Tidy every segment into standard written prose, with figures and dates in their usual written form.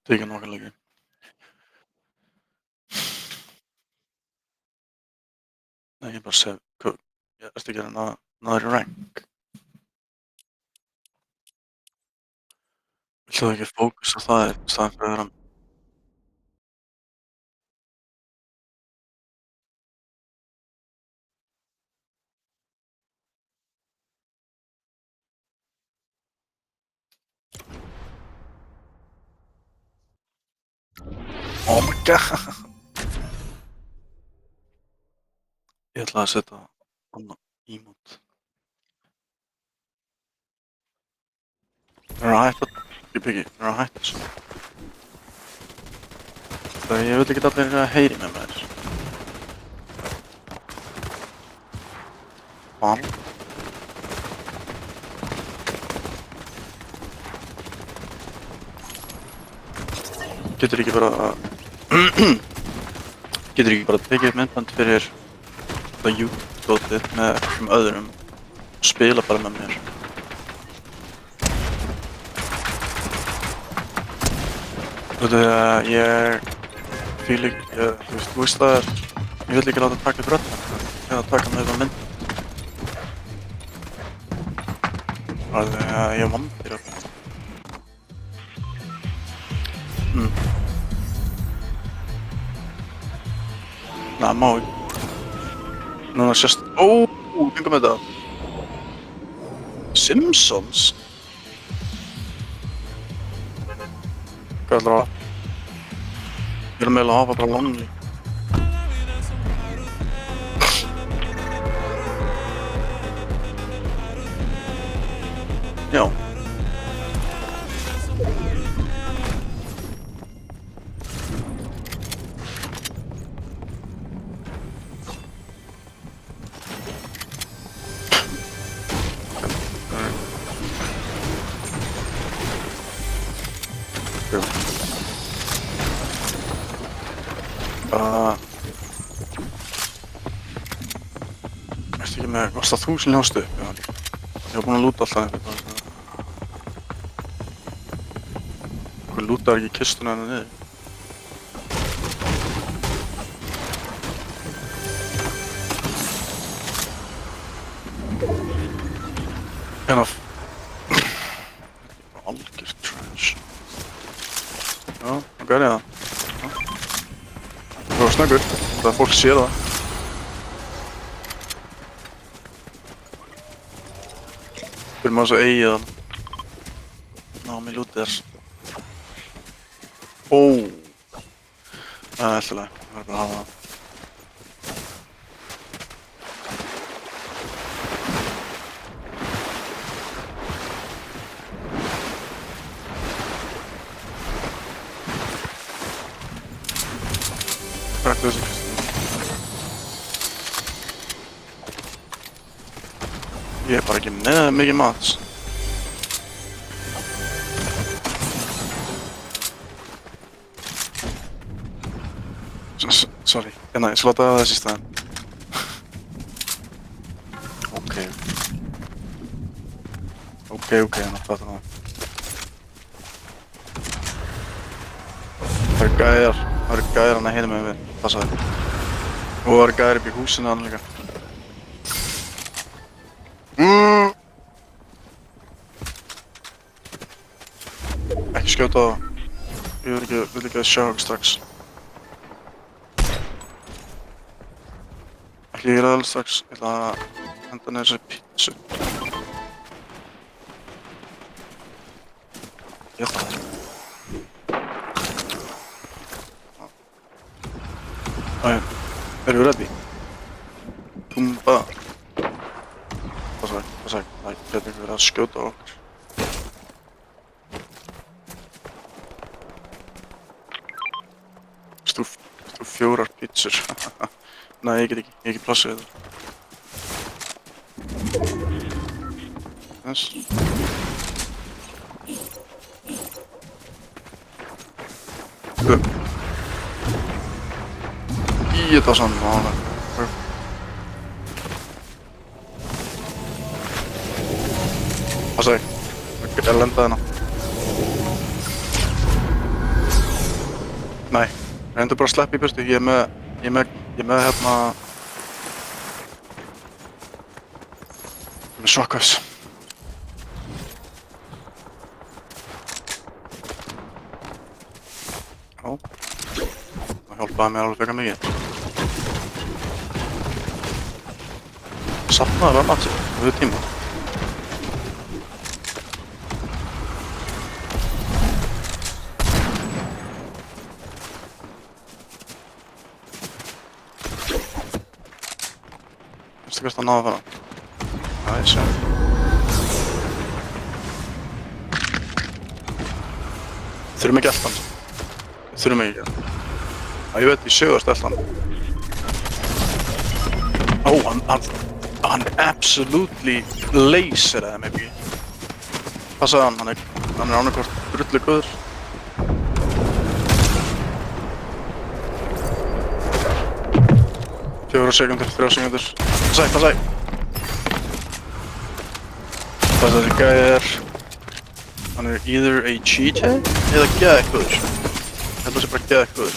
Taken nákvæmlega ekki. Nei, ég bara sef, ertu ekki að náður í rank? Viltu það ekki fókus á það í staðinn fyrir að vera Oh my god! Ég ætlaði að setja annað emote. Það er að hætta, ég byggi, það er að hætta þessu. Það ég vil ekki allir að heyri með mér. Bam. Getur ekki bara getur ekki bara tekið myndband fyrir það YouTube-dótið með einhverjum öðrum og spila bara með mér. Þú veit að ég fíl ekki, þú veist það er, ég vil ekki láta taka upp röddina eða taka með það myndband. Það er að ég er vandir að Nei, má ekki. Núna sést... fengum við þetta. Simpsons? Hvað ætlar að... Ég er meðal að hafa bara Lonely. Já. Ertu ekki með, varst það þú sem ljóstu upp? Ég var búinn að lúta alltaf Hvað lútaði ekki kistuna hennar niður? Enough. Algjör trash. Já, það gerði það. Það var snöggur, það er fólk sér það. Fyrir maður svo eigið hann. Ná, mér lútið þess. Það er alltaf, það er bara að hafa það. Braktu þessu kistinu. Ég er bara ekki með mikið mat. Sorry, ég skal láta það þessi staðinn. Ok, þannig að fatta það. Það eru gæðir hann að hina með við, passa þig. Og það eru gæðir upp í húsinu hann líka. Ekki skjóta á það. Ég vil ekki að sjá okkur strax. Ekki gera það alveg strax, ég ætla að henda niður þessari pítsu. Ég held það. Erum við ready? Tumba. Passa þig, það getur ekki verið að skjóta á okkur. Þú 4 pítsur. Nei, ég get ekki plassið þetta. Þess. Þetta var saman á hana. Passa þig, ég lenda hérna. Nei, reyndu bara að sleppa í burtu. Ég er með hérna... Ég er með shockwaves. Já. Það hjálpaði mér alveg frekar mikið. Safnaði bara match við tíma. Veistu hvert það náði að fara? Það er sjálf. Þurfum ekki eldan. Þurfum ekki að. Ég veit, ég sögast eldan. Ó, hann absolutely laseraði mig ekki. Passaði hann er annarkvort drullu góður. Fjóra sekundur, 3 sekundur. Passæ. Þessi gæði hann either a cheater eða geðeiggóður. Ég held að það sé bara geðeiggóður.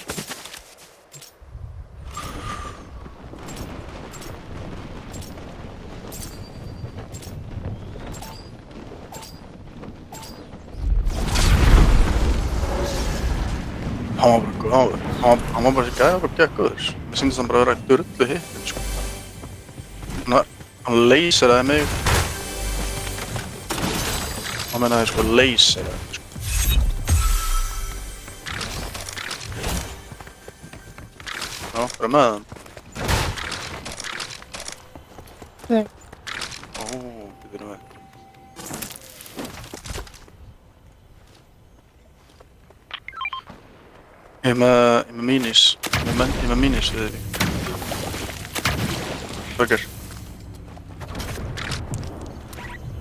Hann var bara þessi gæði og geðeiggóður. Mér sýndist hann bara að vera drullu hittin, sko. Hann laseraði mig. Hann meinaði sko laseraði mig, sko. Já, bara með hann. Nei. Ó, býtum við. Ég er með minis. Ég er með minis við því. Burger.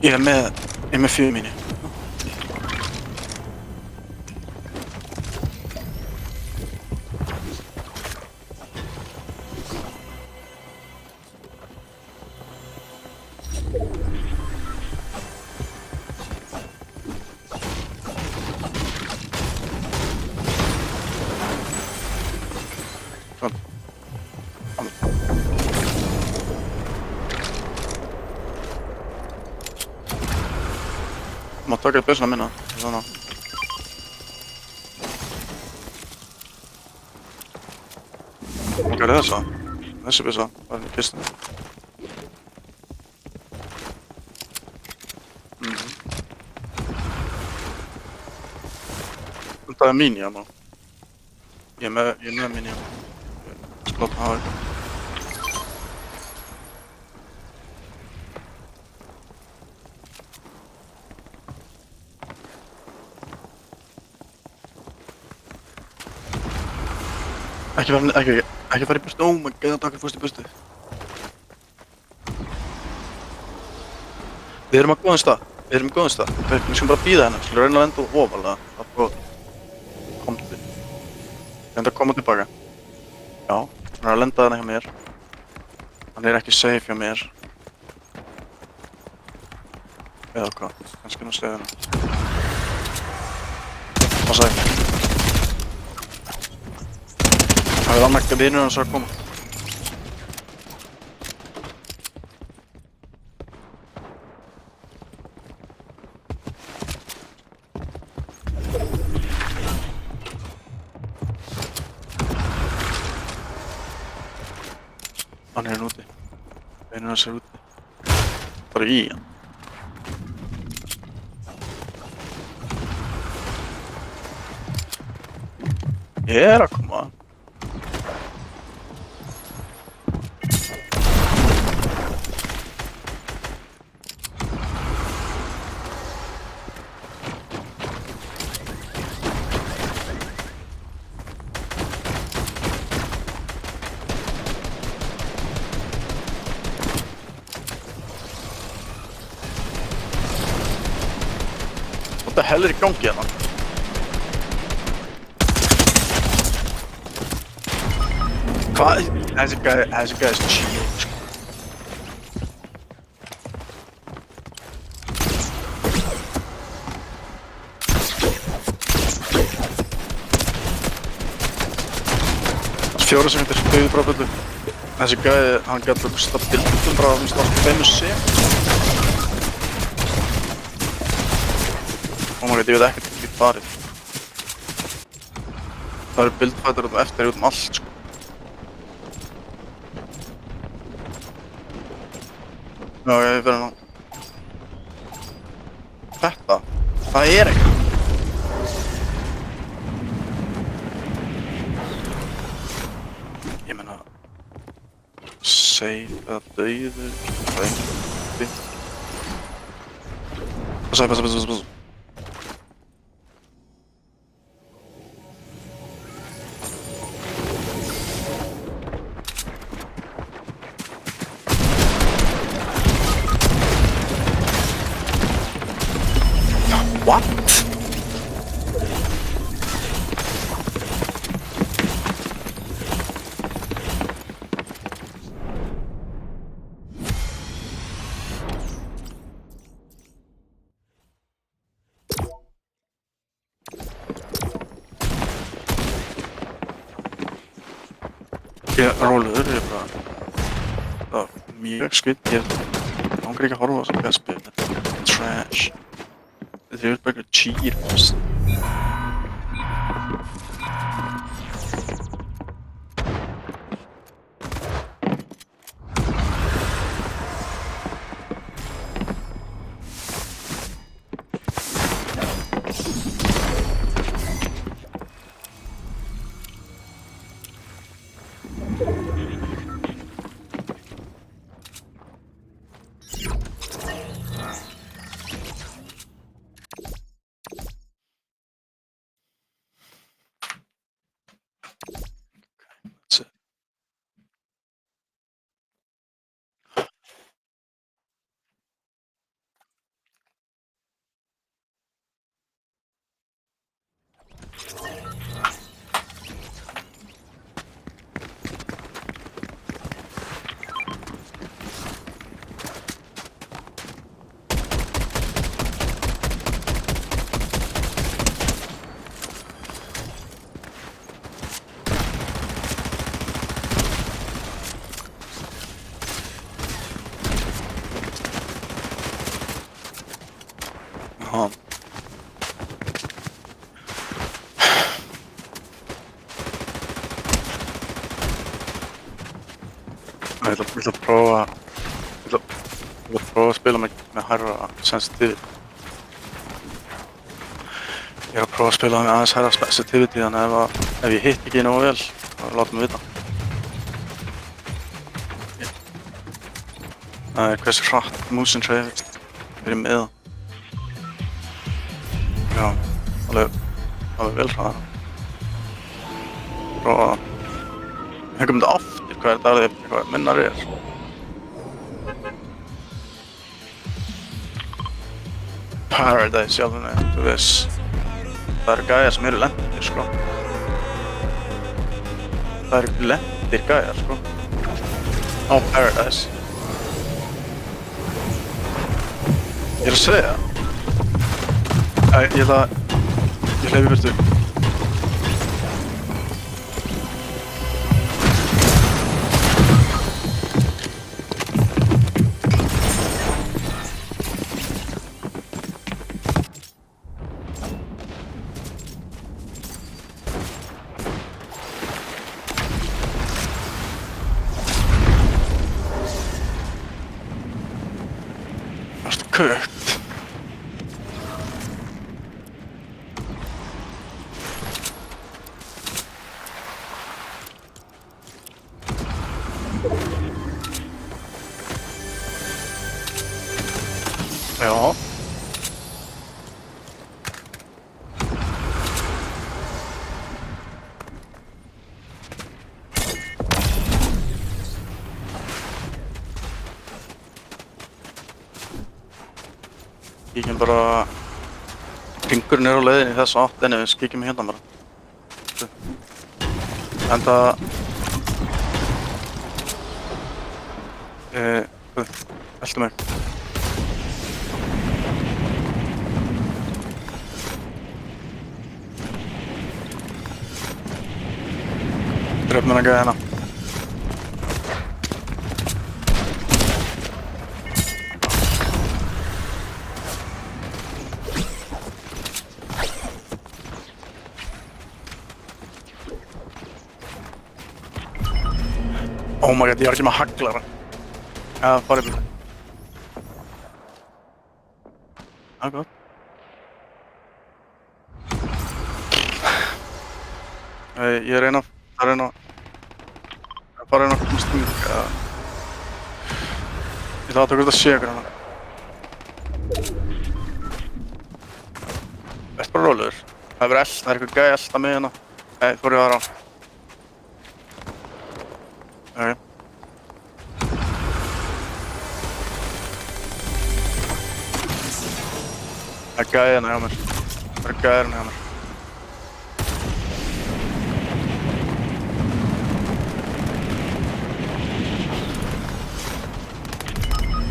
Ég er með 4 mini. Má taka byssuna minna, svona. Hvað er þessa? Þessi byssa, var í kistunni. Það er mín, já, má. Ég er með mín, já. Slóta hafa eitthvað. Ekki fara í burtu, oh my god, það takkar fyrst í burtu. Við erum á góðum stað. Við skulum bara bíða hennar, við skulum reyna að lenda ofalega. Það er góð. Komdu. Reynda að koma tilbaka. Já, hann er að lenda þarna hjá mér. Hann er ekki safe hjá mér. Eða hvað, kannski nú segja hennar. Passaði. Það er annað vinur hans að koma. Hann er úti. Vinur hans er úti. Bara í hann. Ég er að koma. What the hell er í gangi hérna? Hvað? Þessi gæði er chill, sko. 4 sekundir, byggðu bara byllu. Þessi gæði, hann getur rústað bildum bara á 5 sekund. Oh my god, ég veit ekkert ekki farið. Það eru bildfætur eftir út allt, sko. Já, ég verður ná. Þetta, það er ekki. Ég meina, save eða dauður, reyndi. Passa. What? Ég rólegur, ég bara... Það var mjög skvitt, ég langar ekki að horfa á þess að spila. Trash. Þetta er bara eitthvað cheers. That's it. Jaha. Ég ætla að prófa að spila með hærra sensitivity. Ég er að prófa að spila með aðeins hærra sensitivity, þannig ef ég hitt ekki nógu vel, þá láta mig vita. Það er hversu hratt músin hreyfist fyrir miða. Já, alveg vel hraðar. Prófa að hengum þetta aftur, hvað er þetta eitthvað minnar er. Paradise, sjálfurni, þú veist. Það eru gæjar sem eru lendir, sko. Það eru lendir gæjar, sko. Á Paradise. Ég er að segja. Ég hleypi burtu. Varstu kökt? Ja. Kíkjum bara... Hringurinn er á leiðinni í þessu átt, en við kíkjum hérna bara. Enda... Veltu mig. Drep. með hann gæði hérna. Oh my god, ég var ekki með haglara. Já, farið byrja. Já, gott. Ég reyna að fara inn á sting. Ég ætla að taka út að sé ykkur hana. Verð bara rólegur. Það er eitthvað gæi elda með hérna. Nei, þú voru ég aðra á. Ok. Það er gæi hérna hjá mér. Það er gæi hérna hjá mér.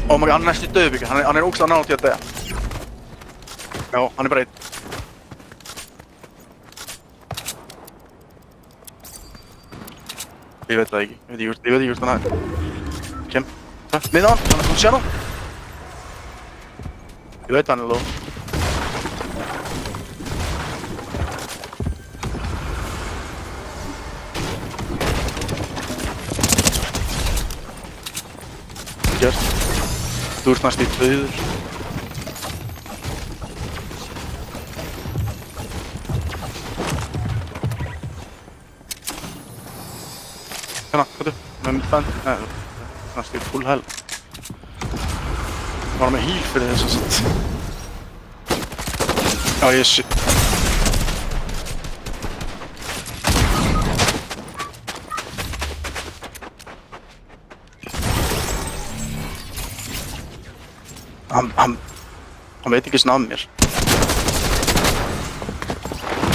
Oh my god, hann er næst í döðbyggja. Hann er ógeðslega nálægt í að deyja. Já, hann er bara einn. Ég veit það ekki. Ég veit ekki hvort hann er. Kem. Miða hann, hann sér hann. Ég veit hann er low. Gert. Þú ert næst í döður. Hérna, hvað með mitt band? Nei, næst í full hell. Var með heal fyrir þess að sett. Já, ég shit. Hann veit ekki svona af mér.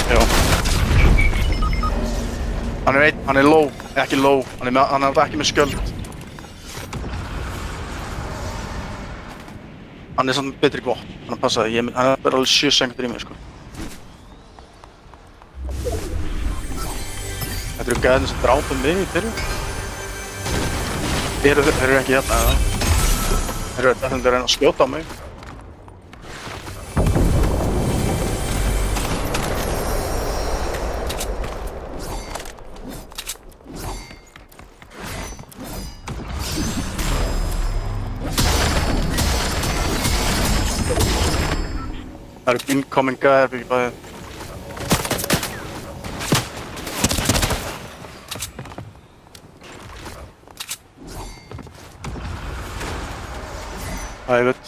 Já. Hann er einn, hann er low, ekki low. Hann er ekki með skjöld. Hann er samt betri vopn, hann er passaði. Hann er bara alveg 7 sekundur í mig, sko. Þetta eru gæðin sem drápa mig í byrju. Þeir eru ekki hérna, eða? Þeir eru að reyna að skjóta á mig. Það eru incoming gæðir fyrir bæðið. Það ég veit.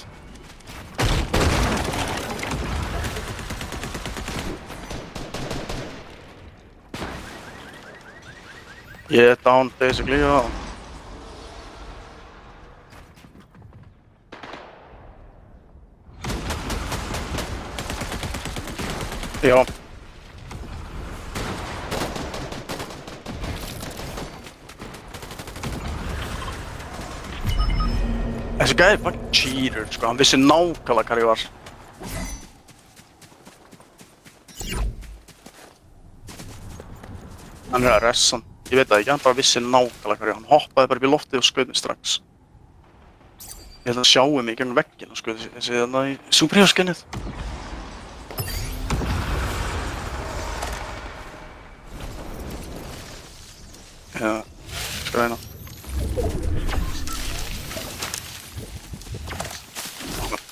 Ég er down basically, já. Já. Þessi gæði er bara cheater, sko. Hann vissi nákvæmlega hvar ég var. Hann er að ressa hann. Ég veit það ekki, hann bara vissi nákvæmlega hvar ég var. Hann hoppaði bara upp í loftið og skaut mig strax. Ég held að hann sjáu mig í gegnum vegginn, sko. Þessi þarna í superhero-skinnið. Já, skal reyna.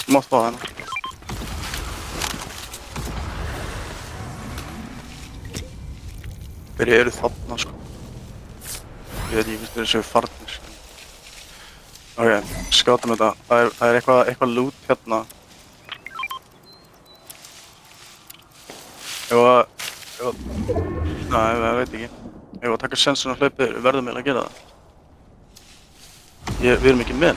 Þú mátt fá hérna. Þeir eru þarna, sko. Ég veit ekki hvort þeir séu farnir, sko. Ok, skátum þetta. Það er eitthvað loot hérna. Nei, ég veit ekki. Ef við taka sensun og hlaupið, við verðum eiginlega að gera það. Við erum ekki með.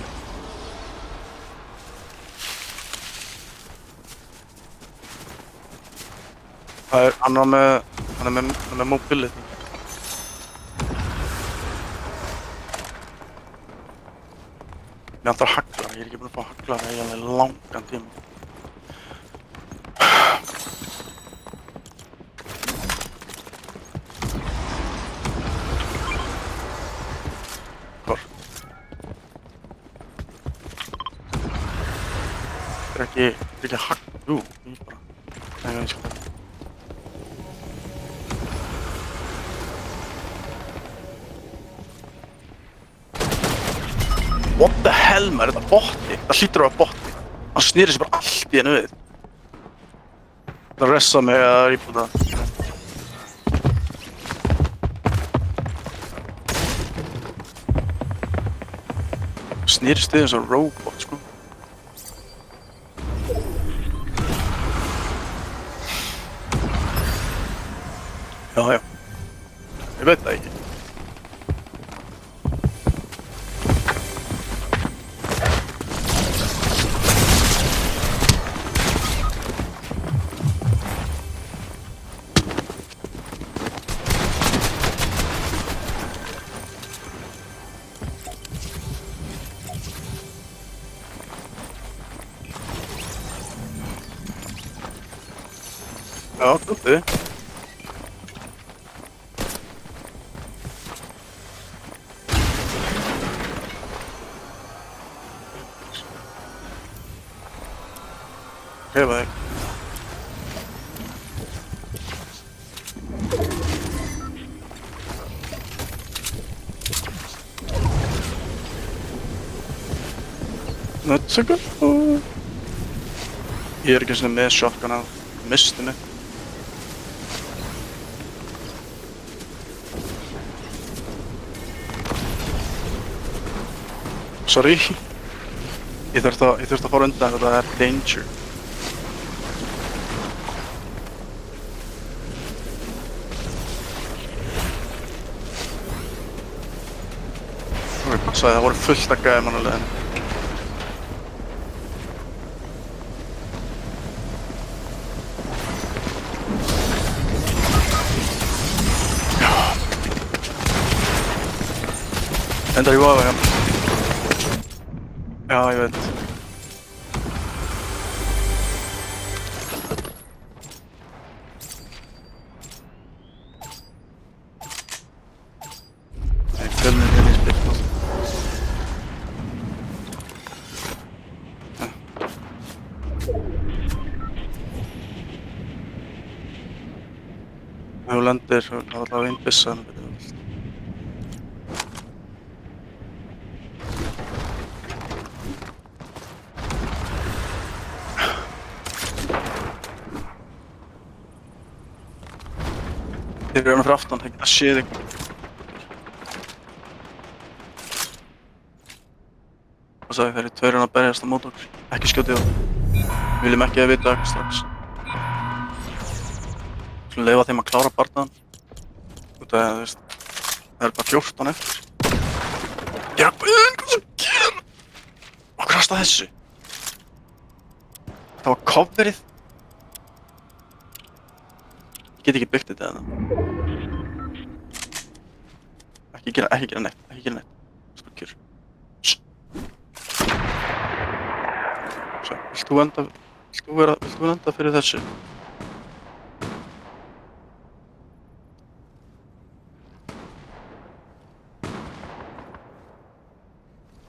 Hann er með mobility. Mér vantar haglara, ég er ekki búinn að fá haglara í alveg langan tíma. Þetta er ekki hagg. Jú, ég bara... Nei, ég skal það. What the hell, maður, þetta botti? Það hlýtur að vera botti. Hann snýri sér bara allt í einu við. Það ressa mig að rýpa það. Snýri stuðið eins og robot, sko. Já, já. Ég veit það ekki. Já, gott. Hefa þig. Let's go. Ég er ekki svona með shotgun að misti mig. Sorry. Ég þurfti að fara undan, þetta er danger. Það voru fullt að gæða mannulegin. Já. Endar ég vafa hérna. Já, ég veit. Nei, fjölnir hérna í spilnum. Ef þú lendir, þá er alltaf einn byssa hann. Þeir eru hérna fyrir aftan, það geta séð ykkur. Og sagði þeir eru tveir hérna að berjast á mót okkur. Ekki skjótið á. Við viljum ekki að vita eitthvað strax. Við skulum leyfa þeim að klára barnaðan. Út af, þú veist, það eru bara 14 eftir. Ég er að byrja hvað sem gera! Okkur hasta þessu. Það var coverið. Ég get ekki byggt þetta eða. Ekki gera neitt. Spökkjur. Svo, vilt þú enda fyrir þessu?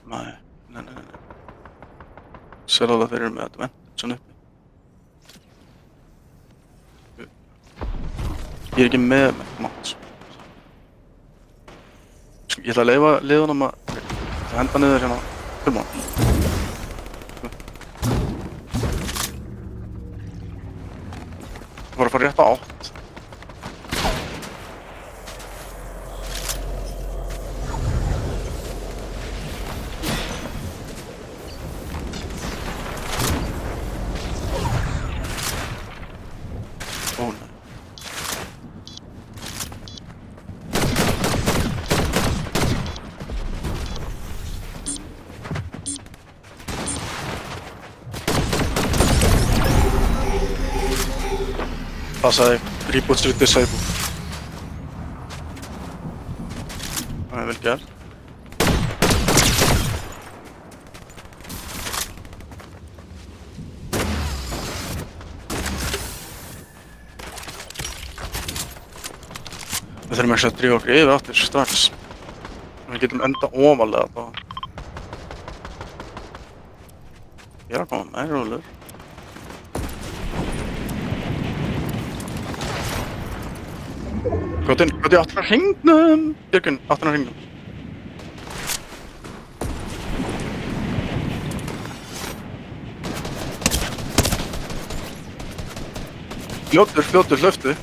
Nei. Sér alveg þeir eru með þetta vent svona uppi. Ég er ekki með mátt. Ég ætla að leyfa liðunum að henda niður hérna. Come on. Það var að fara rétt á 8. Ó nei. Passaði, reboot street disable. Það er vel gert. Við þurfum ekki að drífa okkur yfir aftur strax. Við getum enda ofalega þá. Ég er að koma með rúlur. Gott í áttina hringnum! Björgun, áttina hringnum. Fljótur, hlöftu.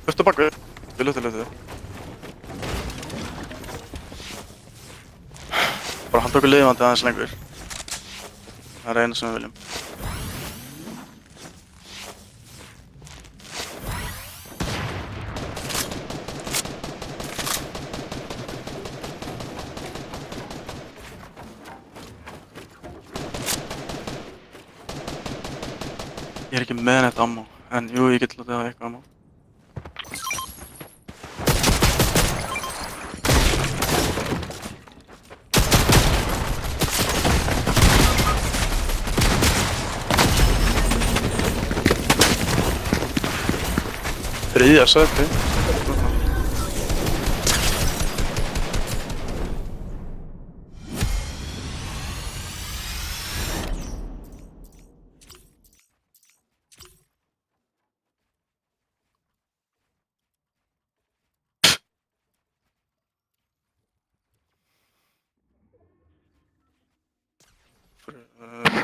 Hlöftu bakvið. Hlöftu. Bara halda okkur lifandi aðeins lengur. Það er eina sem við viljum. Ég er ekki með neitt ammo, en jú, ég get látið að hafa eitthvað ammo. Þriðja sæti.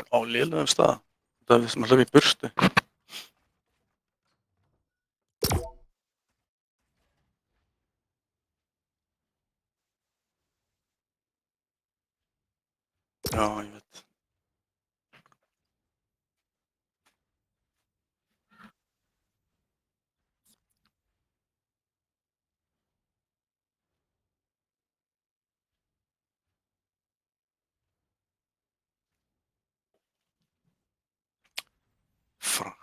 Á lélegum stað. Það er við sem að hlaupa í burtu. Já, ég veit. Frank.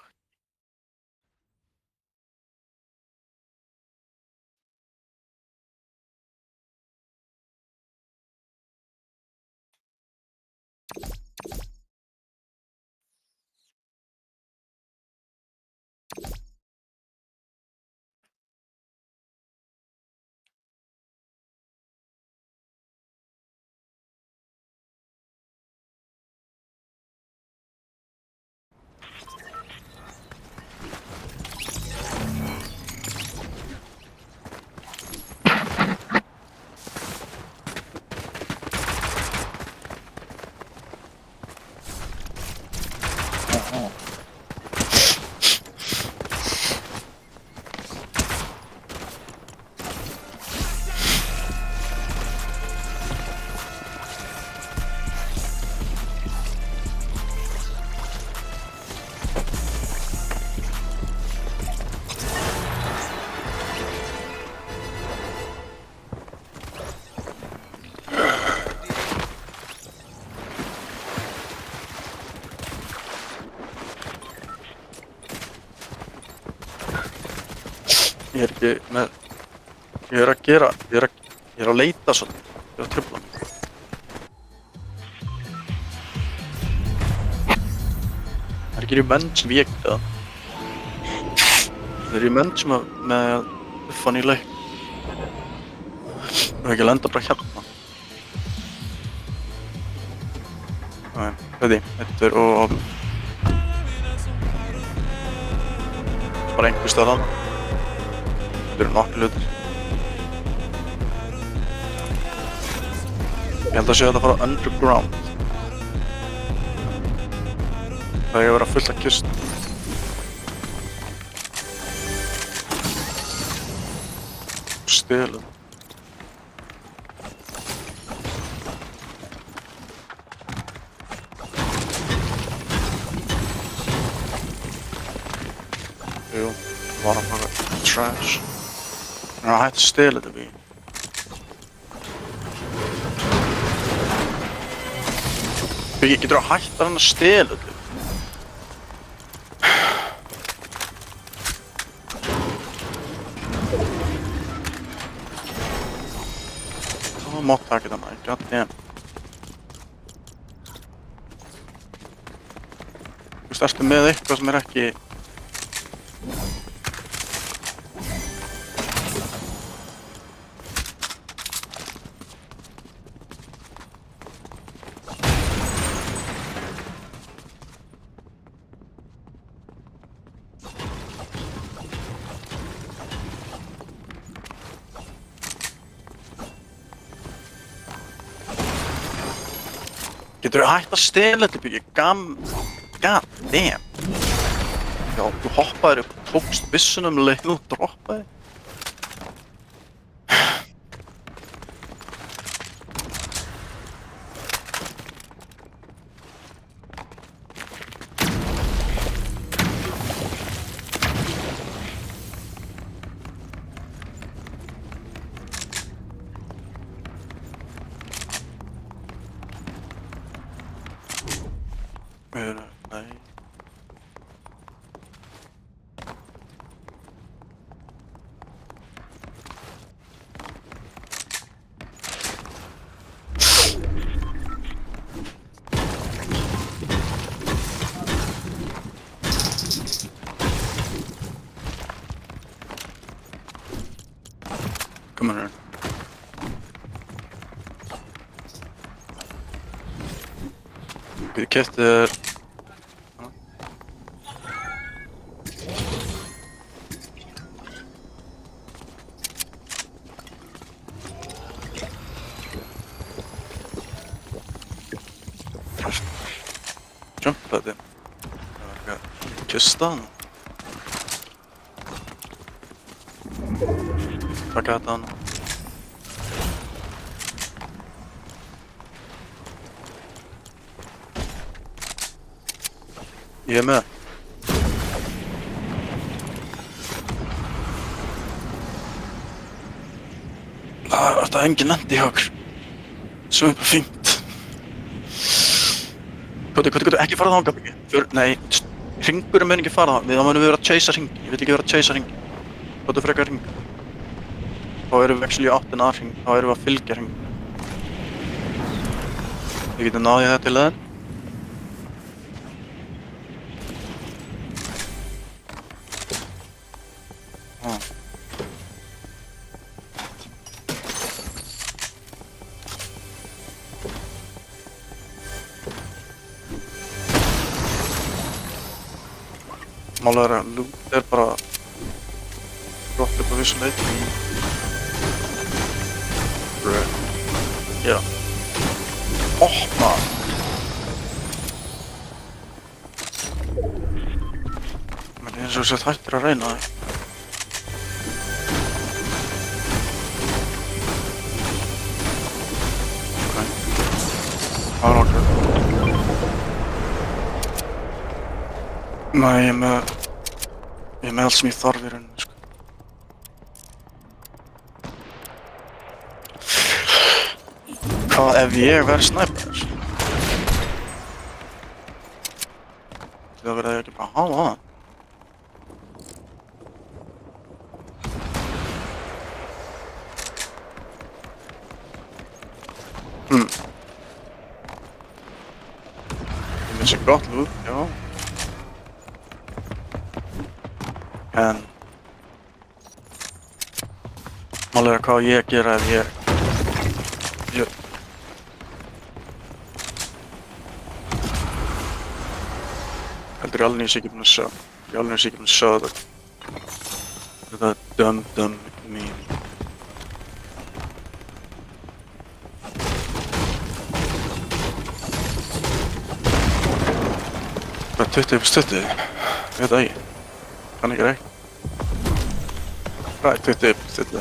Ég er ekki með... Ég er að leita svolítið. Ég er að trufla mig. Það er ekki í menn sem ég geta. Það er í menn sem að með uffan í leik. Það er ekki að lenda bara hérna. Nei, veit ég. Þetta er og... Bara einhver stað þarna. Þetta eru nokkru hlutir. Ég held að sé að þetta fara underground. Það er að vera fullt af kistum. Stelum. Jú, var hann bara trash. Það er að hætta að stela þetta við. Ég getur að hætta hann að stela þetta. Það mátt taka þetta maður, goddamn. Þú veist, ertu með eitthvað sem er ekki... Geturðu hætt að stela þetta byggi? God damn. Já, þú hoppaðir upp og tókst byssunum leið og droppaði. Nei. Come on here. Við keypti þér jumpaði. Það var eitthvað kista hann. Taka þetta hann. Ég er með. Það er engin endi hjá okkur. Svo er bara fínt. Hvað, ekki fara þangað byggi. Nei, hringurinn mun ekki fara þangað. Þá munum við vera að chasea hring. Ég vil ekki vera að chasea hring. Hvað frekar hring. Þá erum við actually í áttina að hring. Þá erum við að fylgja hring. Við getum náðið þetta til það. Málið að loot bara gott upp á vissu leyti. Já. Opna! Men eins og sett hættir að reyna það. Það var okkur. Nei, ég er með allt sem ég þarf í rauninni, sko. Hvað ef ég verð snæper? Það verði ekki bara að hafa það. Ég missi gott loot, já. En málið er hvað ég gera ef ég heldur ég alveg sé ekki búinn að sjá. Ég alveg sé ekki búinn að sjá þetta dumb meme. Hvað 20 upp 20? Ég veit það ekki. Kann ekki reikna. Hvað 20 upp 20?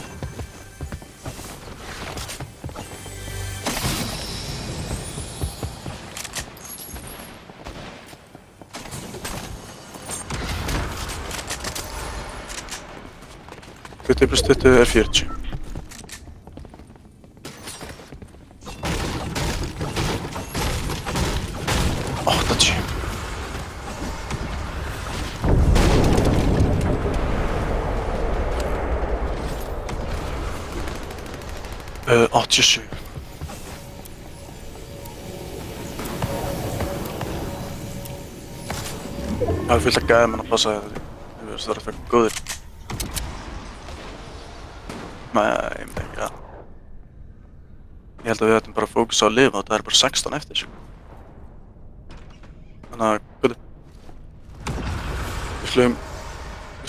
Upp 20 er 40. Atjusju. Það er fullt að gæða mann að passa þetta. Ég veist það er að fekka góðir. Nei, ég myndi ekki að. Ég held að við ættum bara að fókusa á að lifa og það er bara 16 eftir þessu. Þannig að, góði. Við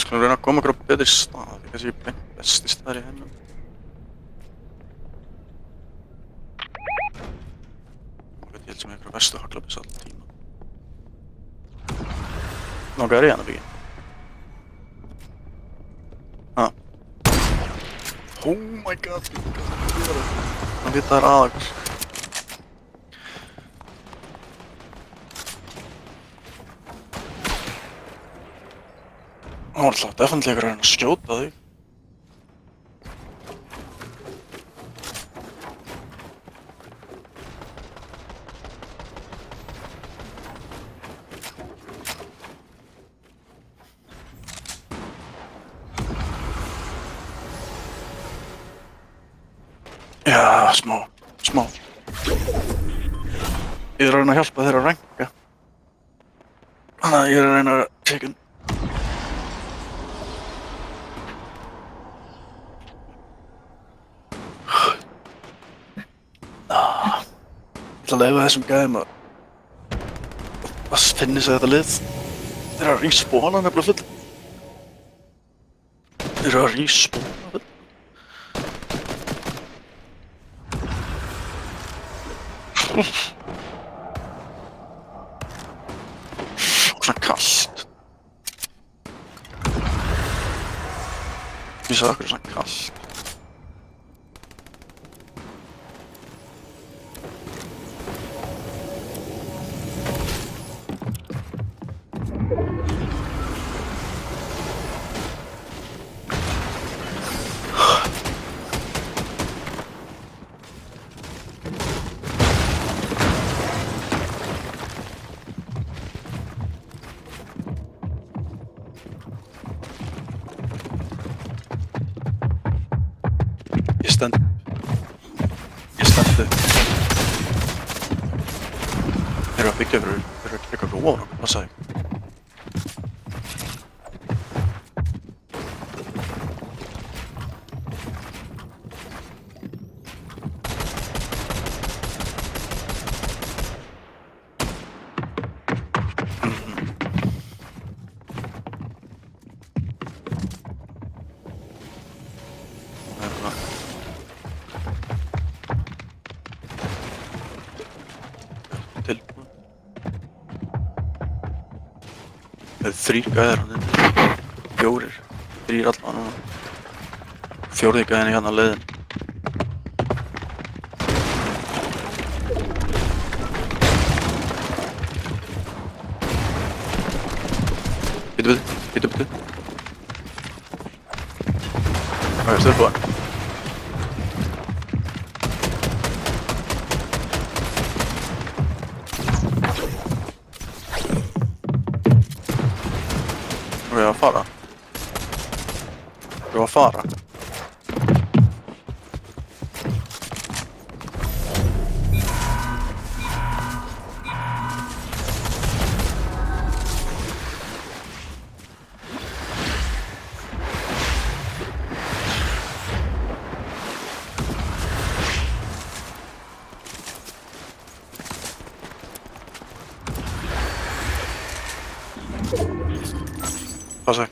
skulum reyna að koma okkur á betri stað. Það er kannski beint besti staðar í heiminum. Ég held sem eitthvað bestu haglabyssu allra tíma. Langaður í hana byggja? Ha? Oh my god, hann veit það er aðeins. Hann var alltaf definitílega að reyna að skjóta þig. Já, smá. Ég er að reyna að hjálpa þér að ranka. Þannig að ég er að reyna að teka inn. Ég ætla að leyfa þessum gæðum að finni sig þetta lið. Þeir eru að respawna nefnilega full. Svona kalt. Ég sagði okkur svona kalt. Ég stend upp. Þeir eru að byggja fyrir ofan okkur, passa þig. Tilbúin. Það eru 3 gæðir hann inni. 4. 3 allavega núna. 4. gæðin í hérna leiðin. Bíddu. Það er tilbúin. Við erum að fara. Passa.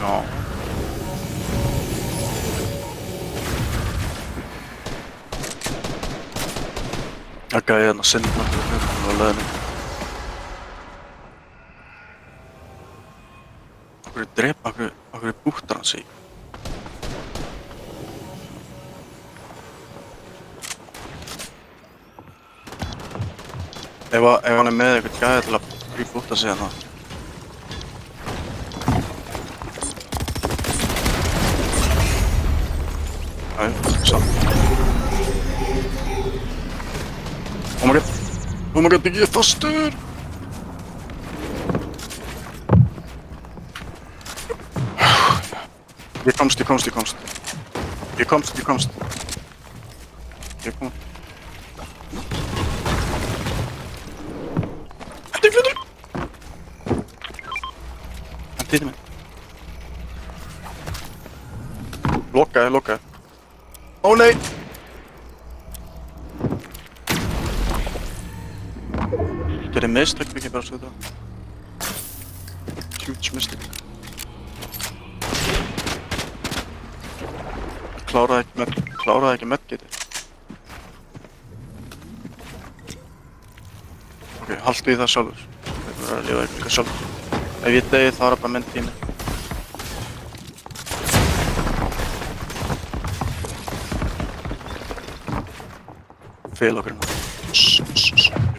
Já. Það gæði hérna sinna á leiðinni. Akkur búttar hann sig. Ef hann er með eitthvað gæði til að bútta sig hérna. Samt. Oh my god, ég er fastur! Ég komst. Ég er komin. Fljótur! Hann týndi mig. Lokaði. Ó nei! Gerði mistök ekki bara svo þetta. Huge mistök. Kláraði ekki medgetið. Ok, haltu í það sjálfur. Þetta verður að lifa eitthvað sjálfur. Ef ég degi þá er það bara minn tími. Fel okkur hérna. Ég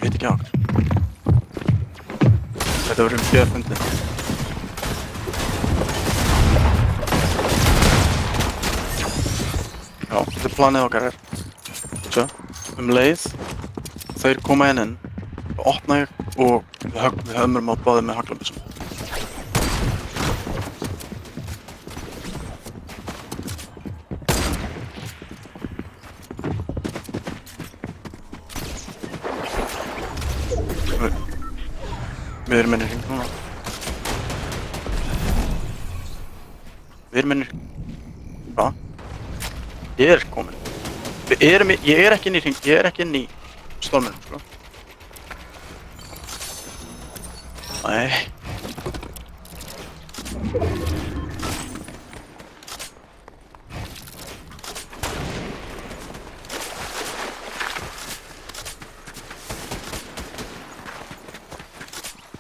veit ekki á okkur. Þetta verður fyndið. Já, þetta er planið okkar hér. Svo, leið, þeir koma inn, opna ég og við hömrum á báðið með haglabissum. Við erum inn í hring núna. Hvað? Ég er komin. Ég er ekki inn í hring, ég er ekki inn í storminum, sko. Nei.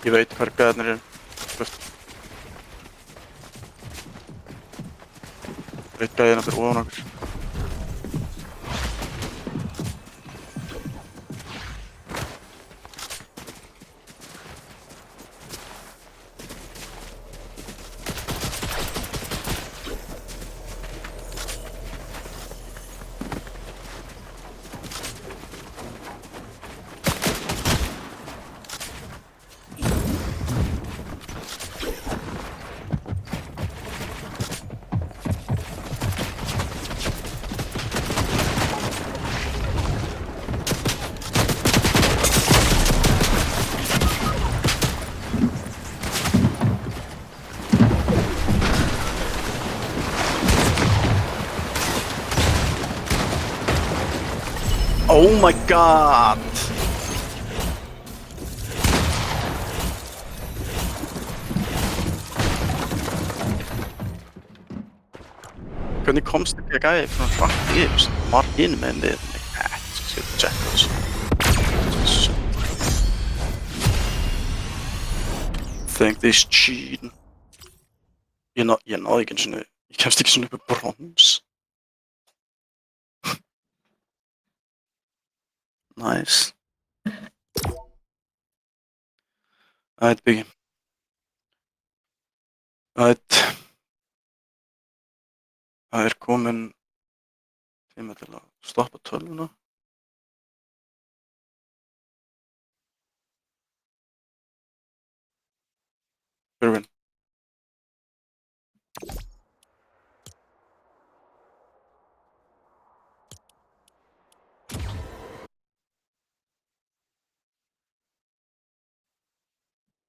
Ég veit hvar gæðarnir eru. Ég veit gæðina fyrir ofan okkur. Oh my god! Hvernig komst ekki að gæði frá hratt yfir? Var hinn með við? Skal ég checka þessu. Think this cheating. Ég náði ekki einu sinni, ég kemst ekki svona upp í brons. Nice. Ætt byggi. Ætt. Það er komin tíma til að stoppa tölvuna. Björgvin.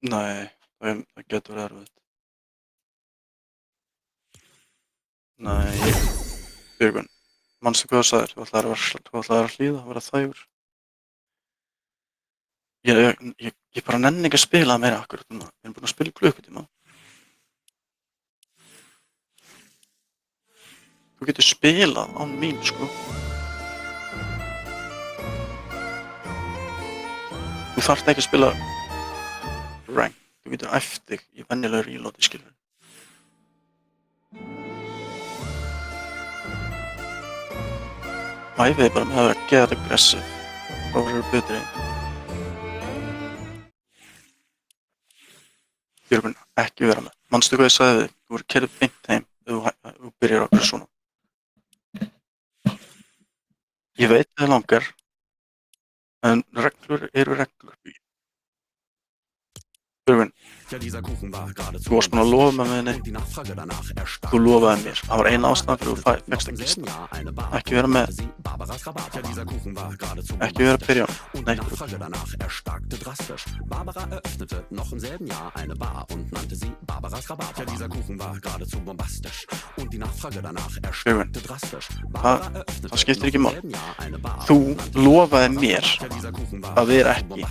Nei, það getur verið erfitt. Nei, Björgvin, manstu hvað þú sagðir? Þú ætlaðir að hlýða, að vera þægur. Ég bara nenni ekki að spila meira akkurat núna. Við erum búin að spila í klukkutíma. Þú getur spilað án mín, sko. Þú þarft ekki að spila rank. Þú getur æft þig í venjulegu reloadi, skilur. Æfið bara með að vera geðað aggressiv. Þá verður betri. Björgvin, ekki vera með. Manstu hvað ég sagði þig? Þú verður keyrður beint heim ef þú byrjar á okkur svona. Ég veit það langar, en reglur eru reglur. Björgvin, Þú varst búin að lofa með henni. Þú lofaði mér. Það var eina ástæðan fyrir þú fékkst að gista. Ekki vera með. Ekki vera að byrja. Nei. Björgvin, það skiptir ekki mál. Þú lofaði mér að vera ekki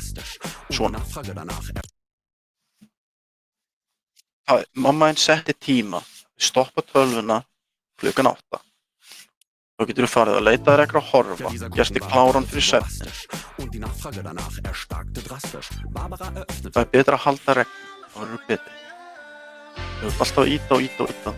svona. Mamma henn setti tíma. Stoppa tölvuna klukkan 8. Þá getur þú farið að leita þér eitthvað að horfa, gert þig kláran fyrir svefninn. Það betra að halda regn, þá verður betri. Þú ert alltaf að ýta og ýta og ýta.